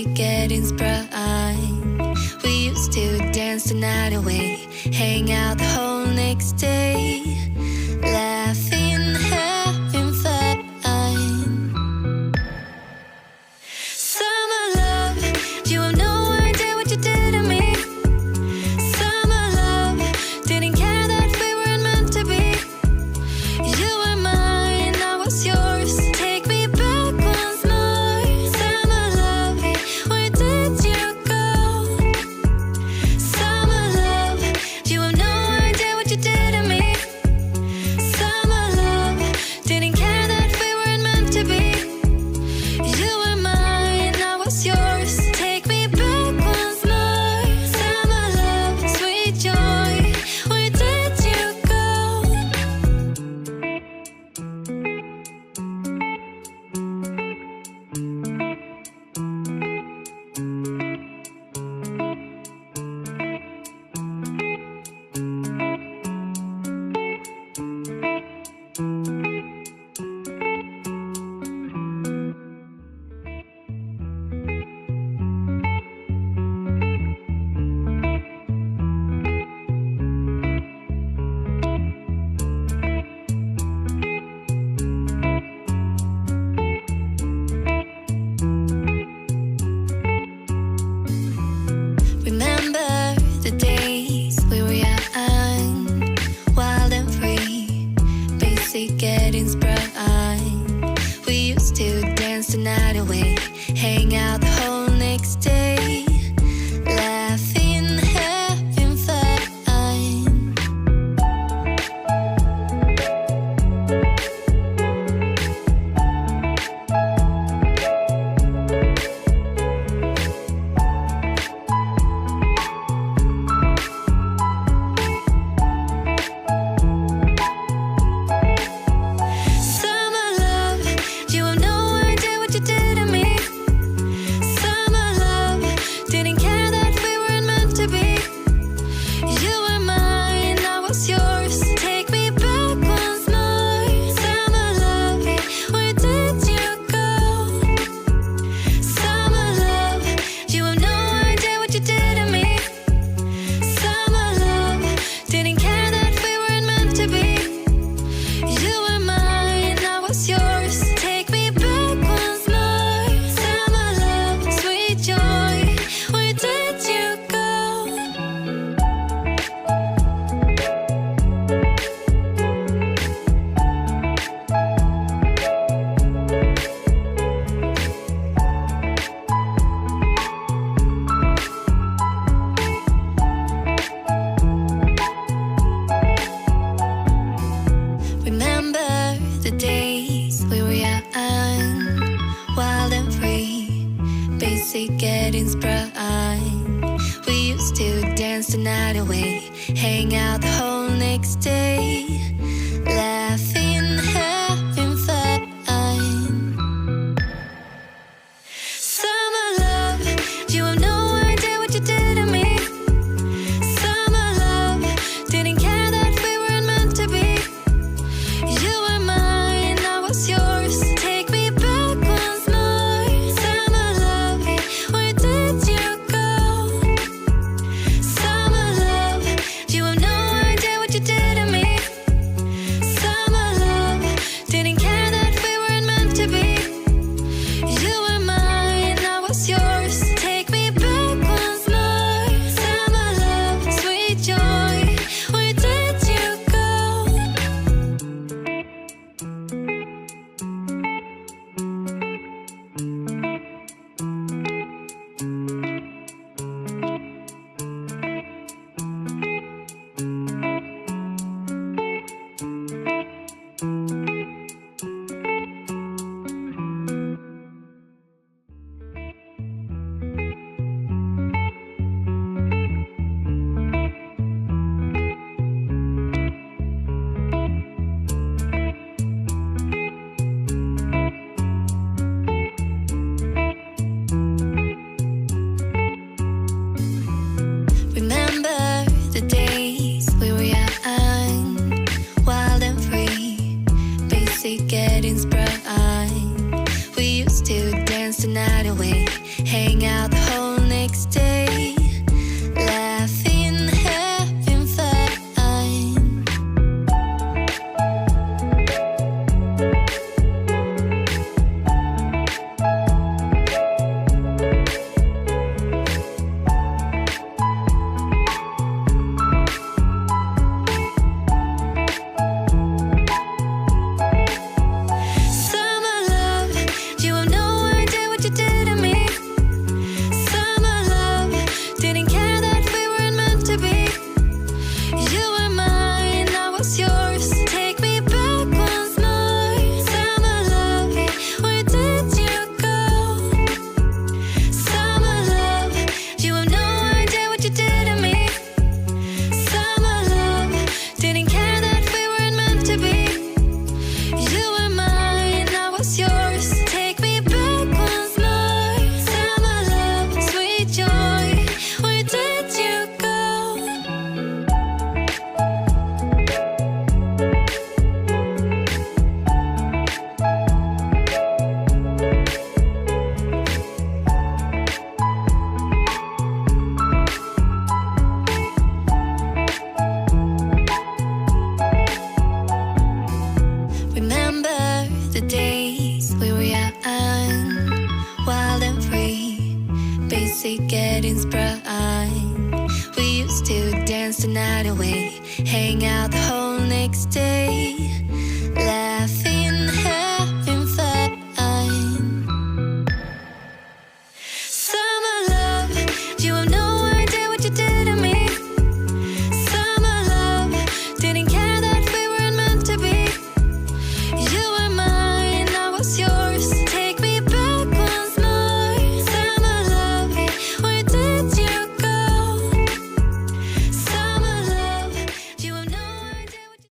basic getting sprung. We used to dance the night away, hang out the whole next day, laughing, having fun. Summer love, you have no idea what you did to me. Summer love, didn't care that we weren't meant to be. You were mine, I was yours. Take me back once more. Summer love, where did you go? Summer love, you have no idea what you did to me. Summer love, didn't care that we weren't meant to be. You were mine, I was yours. Take me back once more. Summer love, sweet joy, where did you go? Remember the days we were young, wild and free, basic getting sprung. We used to dance the night away, hang out the whole next day, laughing, having fun. Summer love, you have no idea what you did to me. Summer love, didn't care that we weren't meant to be. You were mine, I was yours. Take me back once more. Summer love, where did you go? Summer love, you have no idea what you did to me. Summer love, didn't care that we weren't meant to be. You were mine, I was yours. Take me back once more. Summer love, sweet joy, where did you go? Remember the days we were young, wild and free, basic getting sprung. We used to dance the night away, hang out the whole next day, laughing, having fun. Summer love, you have no idea what you did to me. Summer love, didn't care that we weren't meant to be. You were mine, I was yours. Take me back once more. Summer love, where did you go? Summer love, you have no idea what you did to me. Summer love, didn't care that we weren't meant to be. You were mine, I was yours. Take me back once more. Summer love, sweet joy, where did you go? Remember the days we were young, wild and free, basic getting sprung. We used to dance the night away, hang out the whole next day, laughing, having fun. Summer love, you have no idea what you did to me. Summer love, didn't care that we weren't meant to be. You were mine, I was yours. Take me back once more. Summer love, where did you go? Summer love, you have no idea what you did to me. Summer love, didn't care that we weren't meant to be. You were mine, I was yours. Take me back once more. Summer love, sweet joy, where did you go? Remember the days we were young, wild and free, basic getting sprung. We used to dance the night away, hang out the whole next day.